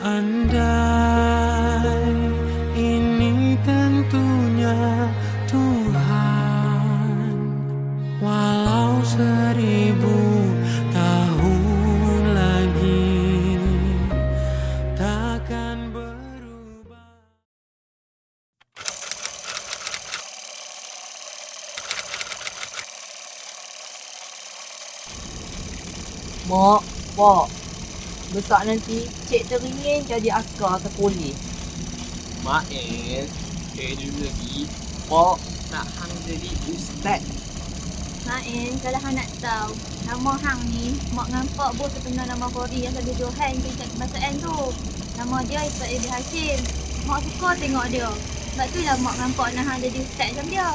Andai ini tentunya Tuhan, walau 1000 tahun lagi takkan berubah. Mak, Pak, besar nanti cik teringin jadi askar atau polis. Mak dulu lagi Pak nak hang jadi ustaz. Main, kalau hang nak tahu nama hang ni, mak nampak bos sebenar nama Kori yang selalu Johan pencak kebahasaan tu. Nama dia Ustaz Ibn Hashim. Mak suka tengok dia. Sebab tu lah mak nampak nak hang jadi ustaz macam dia.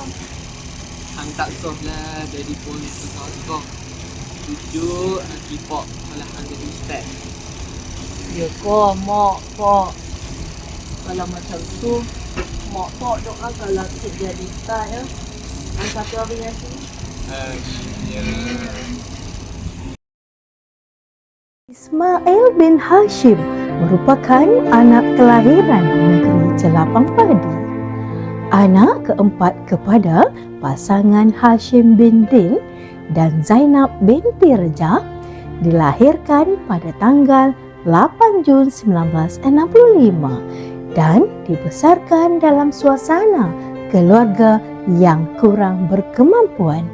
Hang tak soh lah jadi polis suka-suka. Tujuh nanti Pak kalau hang jadi ustaz. Ya ke, Mak, Pak? Kalau macam tu, Mak Pak doakanlah cik jadi ustaz ya. Dan satu hari nanti. Ya. Ismail bin Hashim merupakan anak kelahiran negeri Jelapang Padi. Anak keempat kepada pasangan Hashim bin Din dan Zainab binti Rejab, dilahirkan pada tanggal 8 Jun 1965 dan dibesarkan dalam suasana keluarga yang kurang berkemampuan.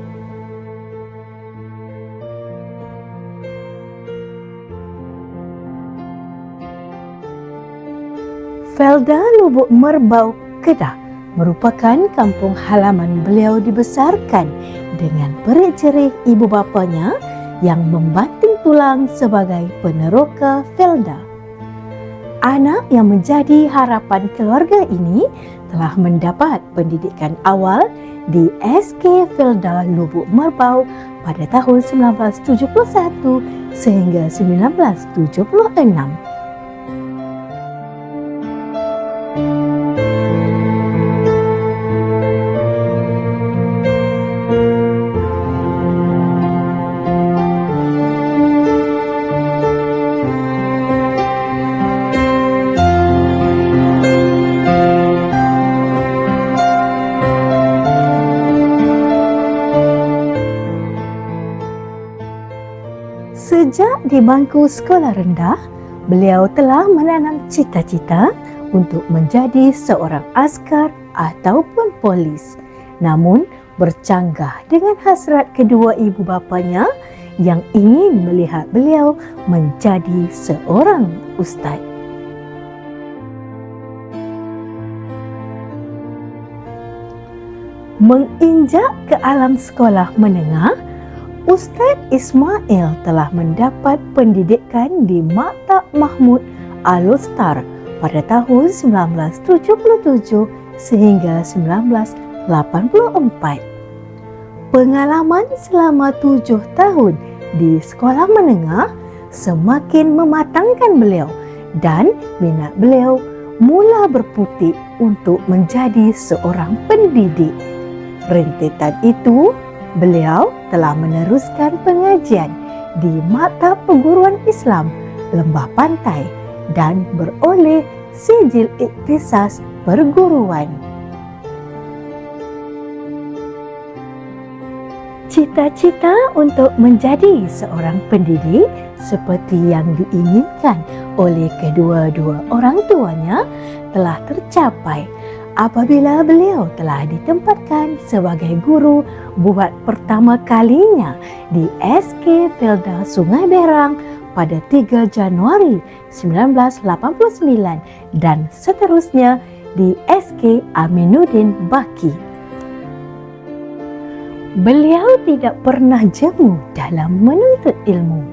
Felda Lubuk Merbau, Kedah merupakan kampung halaman beliau dibesarkan dengan perik jerih ibu bapanya yang membanting tulang sebagai peneroka Felda. Anak yang menjadi harapan keluarga ini telah mendapat pendidikan awal di SK Felda Lubuk Merbau pada tahun 1971 sehingga 1976. Sejak di bangku sekolah rendah, beliau telah menanam cita-cita untuk menjadi seorang askar ataupun polis. Namun, bercanggah dengan hasrat kedua ibu bapanya yang ingin melihat beliau menjadi seorang ustaz. Menginjak ke alam sekolah menengah, Ustaz Ismail telah mendapat pendidikan di Maktab Mahmud Al-Ustar pada tahun 1977 sehingga 1984. Pengalaman selama 7 tahun di sekolah menengah semakin mematangkan beliau dan minat beliau mula berputik untuk menjadi seorang pendidik. Rentetan itu, beliau telah meneruskan pengajian di Maktab Perguruan Islam Lembah Pantai dan beroleh sijil iktisas perguruan. Cita-cita untuk menjadi seorang pendidik seperti yang diinginkan oleh kedua-dua orang tuanya telah tercapai apabila beliau telah ditempatkan sebagai guru buat pertama kalinya di SK Felda Sungai Berang pada 3 Januari 1989 dan seterusnya di SK Aminuddin Baki. Beliau tidak pernah jemu dalam menuntut ilmu.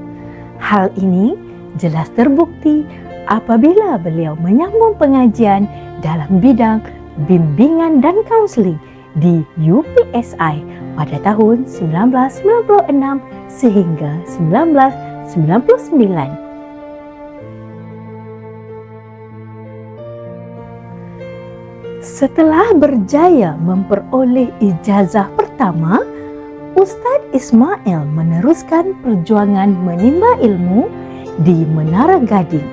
Hal ini jelas terbukti apabila beliau menyambung pengajian dalam bidang bimbingan dan kaunseling di UPSI pada tahun 1996 sehingga 1999. Setelah berjaya memperoleh ijazah pertama, Ustaz Ismail meneruskan perjuangan menimba ilmu di Menara Gading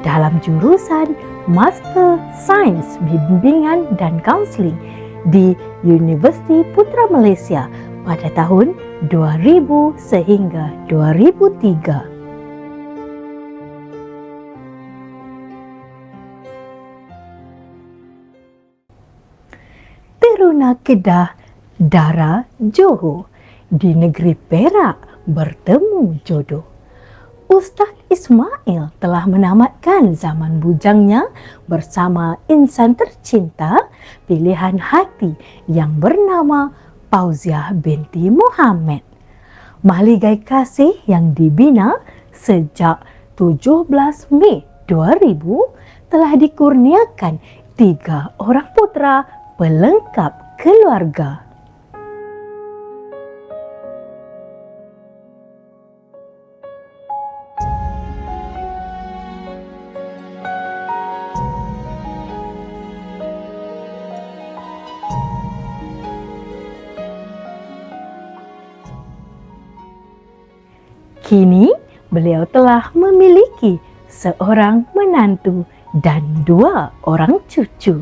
dalam jurusan Master Sains Bimbingan dan Kaunseling di Universiti Putra Malaysia pada tahun 2000 sehingga 2003. Teruna Kedah, Dara Johor, di negeri Perak bertemu jodoh. Ustaz Ismail telah menamatkan zaman bujangnya bersama insan tercinta pilihan hati yang bernama Fauziah binti Muhammad. Mahligai kasih yang dibina sejak 17 Mei 2000 telah dikurniakan 3 orang putera pelengkap keluarga. Kini, beliau telah memiliki seorang menantu dan 2 orang cucu.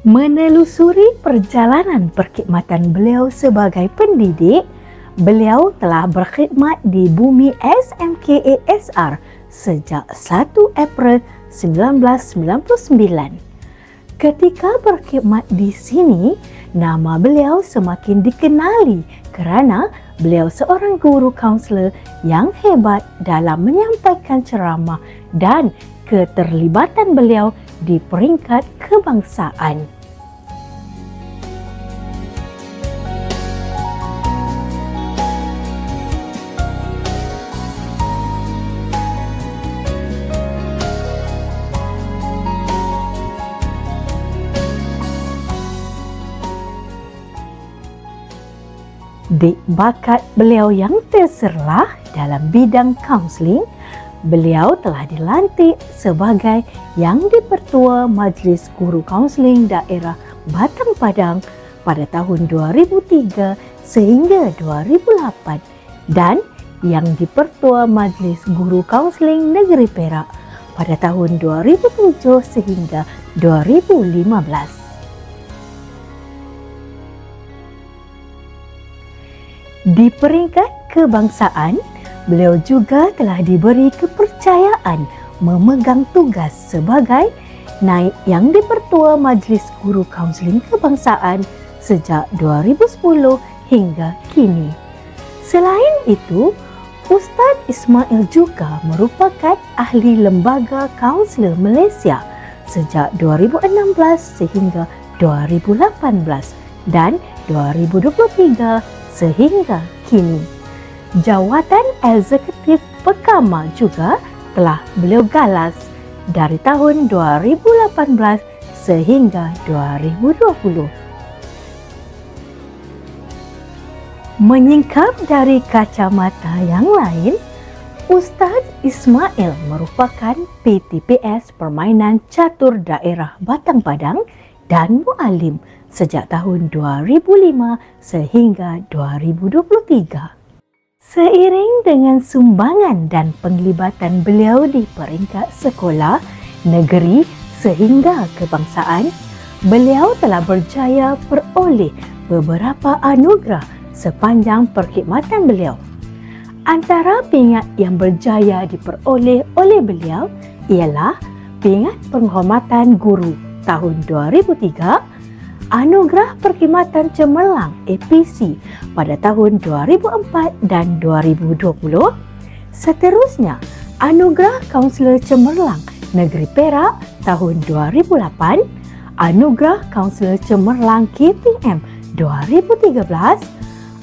Menelusuri perjalanan perkhidmatan beliau sebagai pendidik, beliau telah berkhidmat di bumi SMKASR sejak 1 April 1999. Ketika berkhidmat di sini, nama beliau semakin dikenali kerana beliau seorang guru kaunselor yang hebat dalam menyampaikan ceramah dan keterlibatan beliau di peringkat kebangsaan. Di bakat beliau yang terserlah dalam bidang kaunseling, beliau telah dilantik sebagai Yang di-Pertua Majlis Guru Kaunseling Daerah Batang Padang pada tahun 2003 sehingga 2008 dan Yang di-Pertua Majlis Guru Kaunseling Negeri Perak pada tahun 2007 sehingga 2015. Di peringkat kebangsaan, beliau juga telah diberi kepercayaan memegang tugas sebagai Naib Yang di-Pertua Majlis Guru Kaunseling Kebangsaan sejak 2010 hingga kini. Selain itu, Ustaz Ismail juga merupakan ahli Lembaga Kaunselor Malaysia sejak 2016 sehingga 2018 dan 2023 sehingga kini. Jawatan Eksekutif Pekama juga telah beliau galas dari tahun 2018 sehingga 2020. Menyingkap dari kacamata yang lain, Ustaz Ismail merupakan PTPS Permainan Catur Daerah Batang Padang dan mualim sejak tahun 2005 sehingga 2023. Seiring dengan sumbangan dan penglibatan beliau di peringkat sekolah, negeri sehingga kebangsaan, beliau telah berjaya peroleh beberapa anugerah sepanjang perkhidmatan beliau. Antara pingat yang berjaya diperoleh oleh beliau ialah Pingat Penghormatan Guru tahun 2003, Anugerah Perkhidmatan Cemerlang APC pada tahun 2004 dan 2020. Seterusnya, Anugerah Kaunselor Cemerlang Negeri Perak tahun 2008, Anugerah Kaunselor Cemerlang KPM 2013,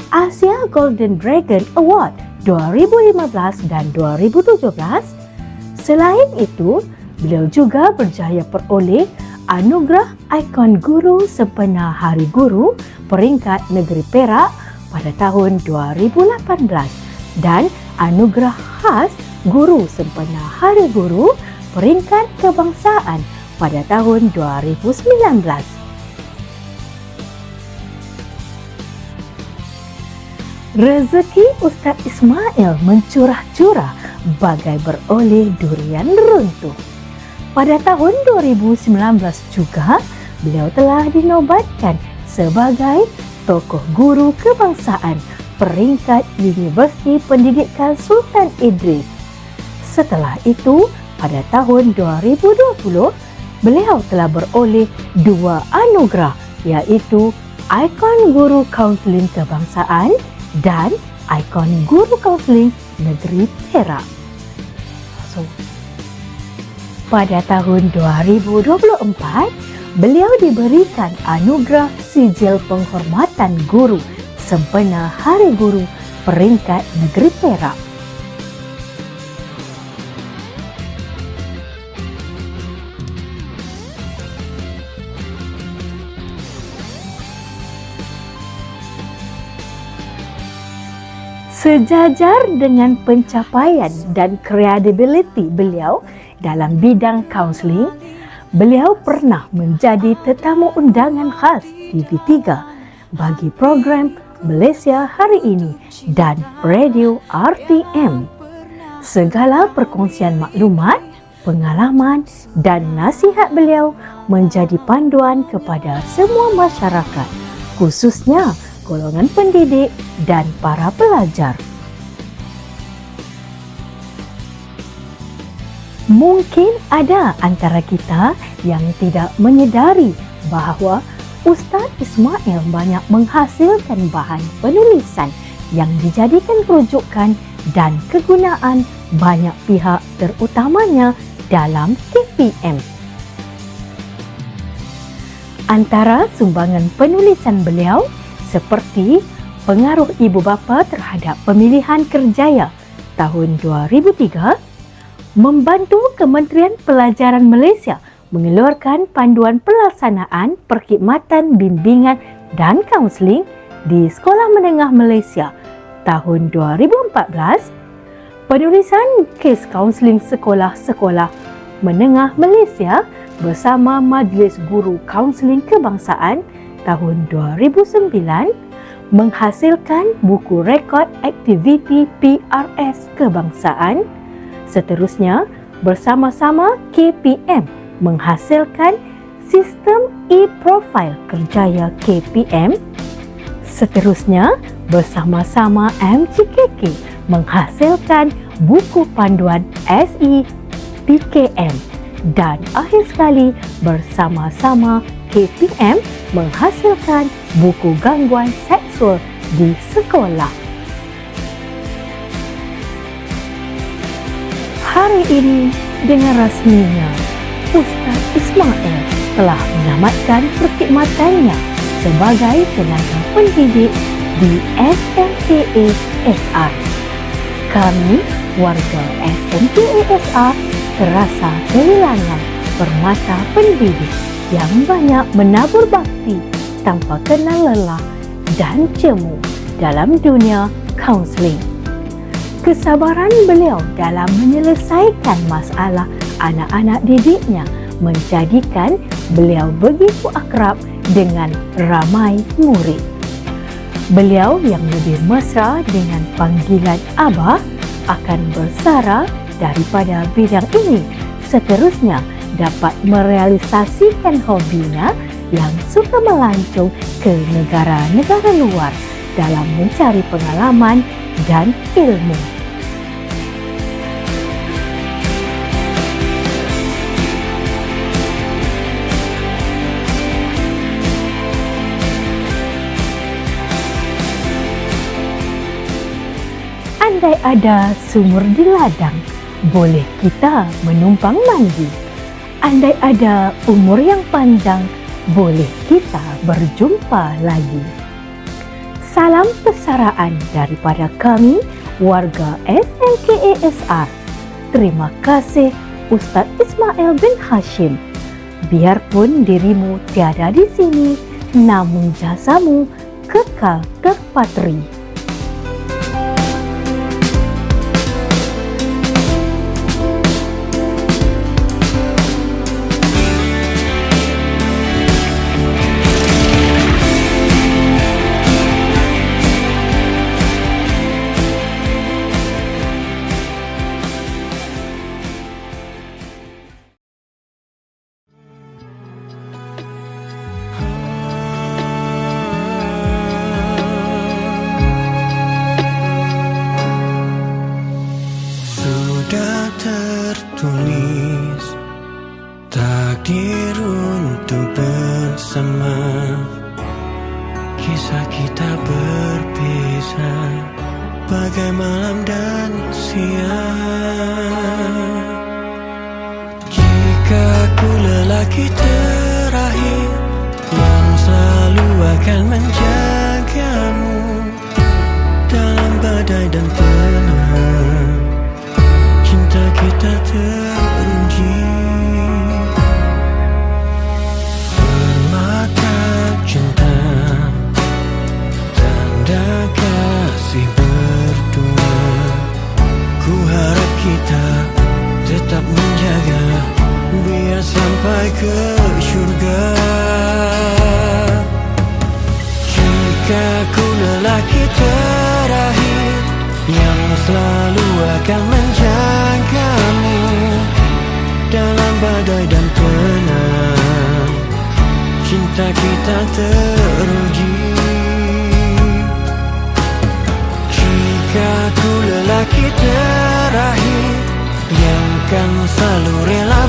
Asia Golden Dragon Award 2015 dan 2017. Selain itu, beliau juga berjaya peroleh Anugerah Ikon Guru Sempena Hari Guru peringkat Negeri Perak pada tahun 2018 dan Anugerah Khas Guru Sempena Hari Guru peringkat kebangsaan pada tahun 2019. Rezeki Ustaz Ismail mencurah-curah bagai beroleh durian runtuh. Pada tahun 2019 juga, beliau telah dinobatkan sebagai tokoh guru kebangsaan peringkat Universiti Pendidikan Sultan Idris. Setelah itu, pada tahun 2020, beliau telah beroleh 2 anugerah, iaitu Ikon Guru Kaunseling Kebangsaan dan Ikon Guru Kaunseling Negeri Perak. Pada tahun 2024, beliau diberikan anugerah Sijil Penghormatan Guru sempena Hari Guru peringkat Negeri Perak. Sejajar dengan pencapaian dan kredibiliti beliau dalam bidang kaunseling, beliau pernah menjadi tetamu undangan khas TV3 bagi program Malaysia Hari Ini dan Radio RTM. Segala perkongsian maklumat, pengalaman dan nasihat beliau menjadi panduan kepada semua masyarakat, khususnya golongan pendidik dan para pelajar. Mungkin ada antara kita yang tidak menyedari bahawa Ustaz Ismail banyak menghasilkan bahan penulisan yang dijadikan rujukan dan kegunaan banyak pihak, terutamanya dalam KPM. Antara sumbangan penulisan beliau seperti pengaruh ibu bapa terhadap pemilihan kerjaya tahun 2003, membantu Kementerian Pelajaran Malaysia mengeluarkan panduan pelaksanaan perkhidmatan bimbingan dan kaunseling di Sekolah Menengah Malaysia tahun 2014, penulisan kes kaunseling sekolah-sekolah menengah Malaysia bersama Majlis Guru Kaunseling Kebangsaan tahun 2009, menghasilkan buku rekod aktiviti PRS Kebangsaan. Seterusnya, bersama-sama KPM menghasilkan sistem e-profile kerjaya KPM. Seterusnya, bersama-sama MGKK menghasilkan buku panduan SE PKM. Dan akhir sekali, bersama-sama KPM menghasilkan buku gangguan seksual di sekolah. Hari ini, dengan rasminya, Ustaz Ismail telah menamatkan perkhidmatannya sebagai tenaga pendidik di SMKA SR. Kami, warga SMKA SR, terasa kehilangan permata pendidik yang banyak menabur bakti tanpa kenal lelah dan jemu dalam dunia kaunseling. Kesabaran beliau dalam menyelesaikan masalah anak-anak didiknya menjadikan beliau begitu akrab dengan ramai murid. Beliau yang lebih mesra dengan panggilan Abah akan bersara daripada bidang ini. Seterusnya, dapat merealisasikan hobinya yang suka melancong ke negara-negara luar dalam mencari pengalaman dan ilmu. Andai ada sumur di ladang, boleh kita menumpang mandi. Andai ada umur yang panjang, boleh kita berjumpa lagi. Salam persaraan daripada kami, warga SMKA SR. Terima kasih Ustaz Ismail bin Hashim. Biarpun dirimu tiada di sini, namun jasamu kekal terpatri. takdir untuk bersama. Kisah kita berpisah bagai malam dan siang. Jika ku lelaki terakhir yang selalu akan menjagamu dalam badai dan tenang, cinta kita teruji. Permata cinta, tanda kasih berdua. Ku harap kita tetap menjaga biar sampai ke surga. Jika ku lelaki terakhir yang selalu akan menjagamu dalam badai dan tenang, cinta kita teruji. Jika ku lelaki terakhir yang kan selalu rela